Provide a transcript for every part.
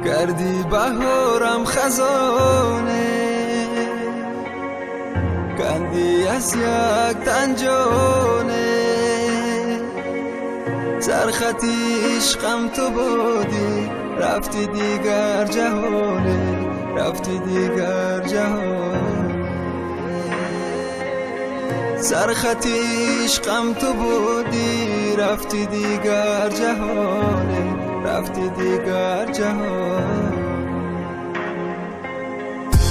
کردی بهارم خزانه، کندی از یک تنجانه، سرخطی عشقم تو بودی، رفتی دیگر جهانه، رفتی دیگر جهانه. سرخطی عشقم تو بودی، رفتی دیگر جهانه، رفتی دیگر جهان.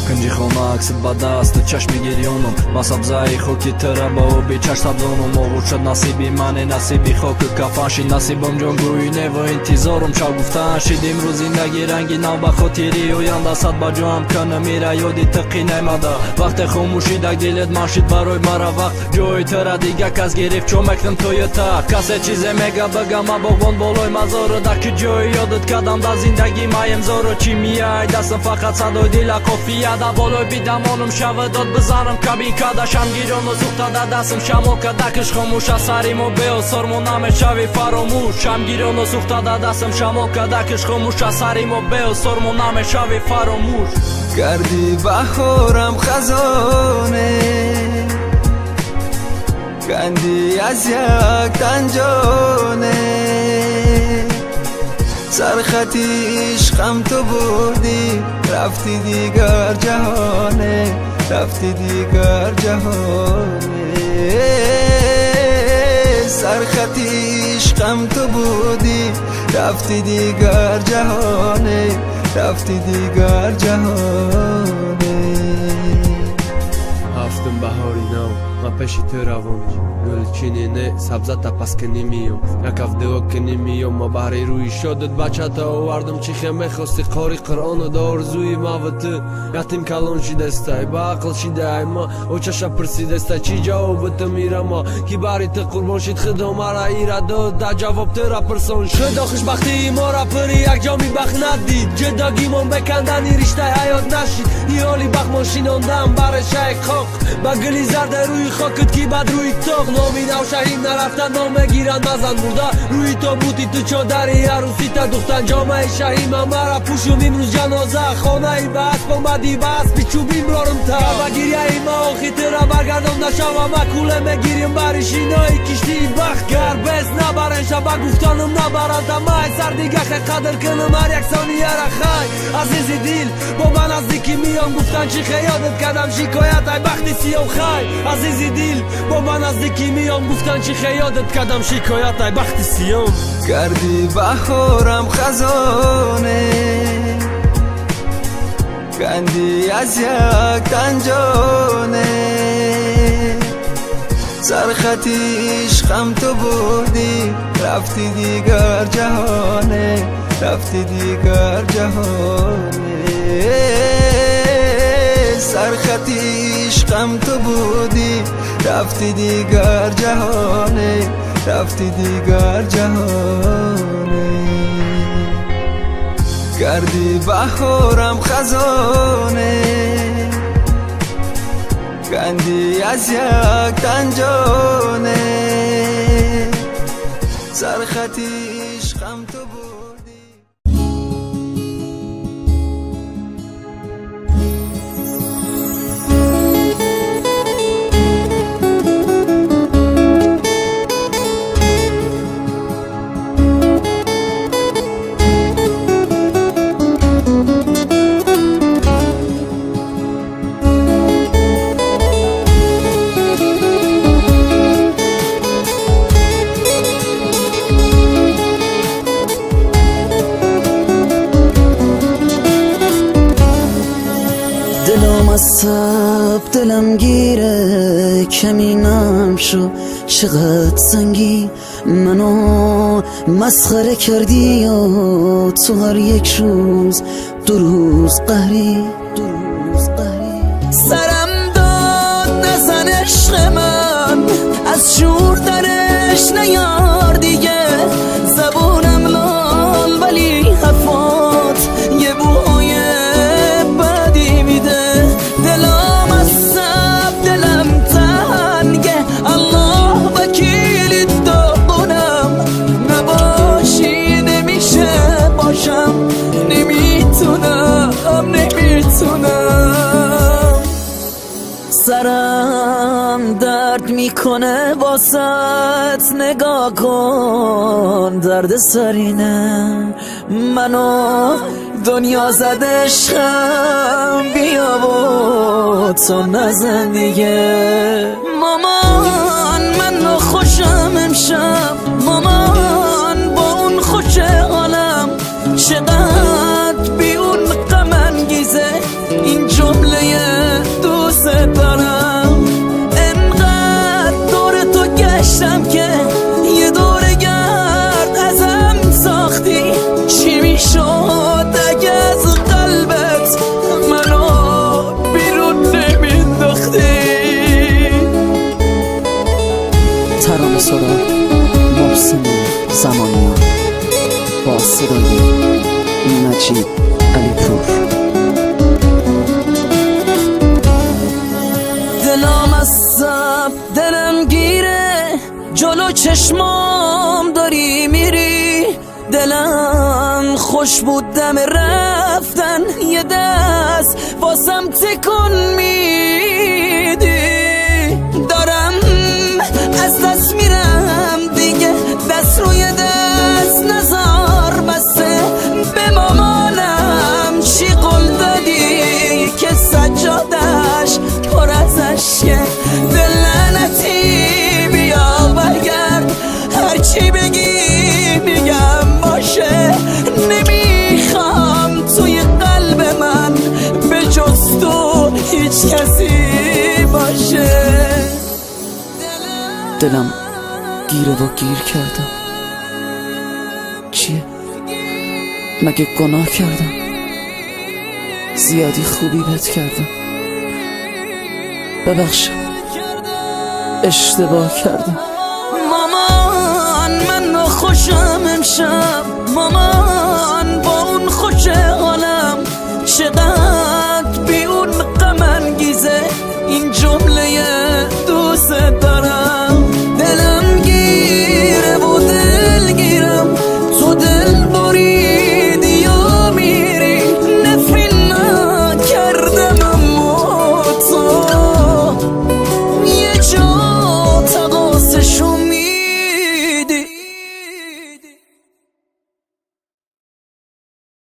کنجی خوناکس بدست چشم گریونم مصاب زای خوکی ترابا و بیچش سبزونم آغوش شد نصیبی منه نصیبی خوک کفانشی نصیبم جون گوینه و انتظارم شب گفتن شید امروز زندگی رنگی نو بخو تیری و یانده صد با جوام کنه میره یادی تقی نماده وقت خاموشی دک دیلت ماشید برای مرا وقت جوی تره دیگه کس گرفت چون مکنم توی تا کسی چیزه میگه بگم باغبان بالای مزاره دکی جوی یادت کدم در زندگی مایم زارو چی میای دستم فقط صدای دیل کافیه دا بالای بیدمانم شوه داد بزنم کبین کدشم گیرم و زوخته دا دستم شمال کدکش خاموش از سریم و به سرمو نمیشوی فراموش شم گیرم و زوخته دا دستم شمال کدکش خاموش از سریم و به سرمو نمیشوی فراموش کردی بهارم خزانه، کندی از یک تنجانه، سرخطی عشقم تو بودی، رفتی دیگر جهانه، رفتی دیگر جهانه. سرخطی عشقم تو بودی، رفتی دیگر جهانه، رفتی دیگر جهانه. هفتم بهاری نو ما پیشی تو روانش گلچینی نه سبزت پس که نمیام یک هفته که نمیام ما بحری روی شدت بچه تا آوردم چی خمه خواستی قاری قرآن و دا ارزوی ما و تو یتیم کلان شی دستای با عقل شی دای ما او چشا پرسی دستای چی جواب تو میرم ما کی باری تو قربان شید خدا مرا ایره داد دا جواب تو را پرسان شد خوشبختی ما را پری یک جا می بخ ندید جداگی من بکندنی رشته حیات نشید ای حالی بخ ما شیناندم برای شیک خاک با گلی زرد روی خاکت کی بد روی تاق نامی نو شهید نرفتن نامه گیرن مزن مرده روی تا بودی تو چادری عروسی تا دختن جامعه شهید من مرا پوشم امروز جنازه خانه ای به اسب آمدی به اسبی چوبیم رارم تا و گیریه ای ما آخی ترا برگردم نشوم کوله مگیریم بری شینای کشتی بخت گر بس نبرن شبه گفتانم نبرن تمای سر دیگه خی قدر کنم هر یک ثانیه را خی عزیزی دیل با من نزدیکی میام گفتن چی خیادت کردم شکایت ای بختی سیام خی عزیزی دیل با من نزدیکی میام گفتن چی خیادت کردم شکایت ای بختی سیام کردی بهارم خزانه، کندی از یک تنجانه، سرخطی عشقم تو بودی، رفتی دیگر جهانه، رفتی دیگر جهانه. سرخطی عشقم تو بودی، رفتی دیگر جهانه، رفتی دیگر جهانه. کردی بهارم خزانه، کندی از یک تنجانه، سرخطی عشقم تو بودی. عصب دلم گیره کمینم شو چقدر سنگی منو مسخره کردی و تو هر یک روز دو روز قهری سرم داد نزن عشق من از شور درش نیار دیگه زبونم لال ولی حرفات یه بوهای بدی میده دلم عصب دلم تنگه الله وکیلی تو بونه میکنه واسط نگاه کن درد سرینه منو دنیا زده عشقم بیا و تو نزن دیگه مامان من خوشم امشب مامان با اون خوش حالم چقدر بی اون غم انگیزه این جمله دوست دارم انقدر دور تو گشتم که یه دور گرد ازم ساختی چی میشد اگه از قلبت منو بیرون نمینداختی ترانه سرا محسن زمانیان با صدای نجیب علی پور دلم از سب دلم گیره جلو چشمام داری میری دلم خوش بود دم رفتن یه دست واسم تکون میدی دارم از دست میرم دیگه دست روی دست نزار بسته به مامانم چی قول دادی که سجادش پر از عشقه دل لعنتی بیا برگرد هرچی بگی میگم باشه نمیخوام توی قلب من به جز تو هیچ کسی باشه دلم گیره و گیر کردم چیه؟ مگه گناه کردم؟ زیادی خوبی بهت کردم ببخشم اشتباه کردم مامان من خوشم امشب مامان با اون خوش حالم چقدر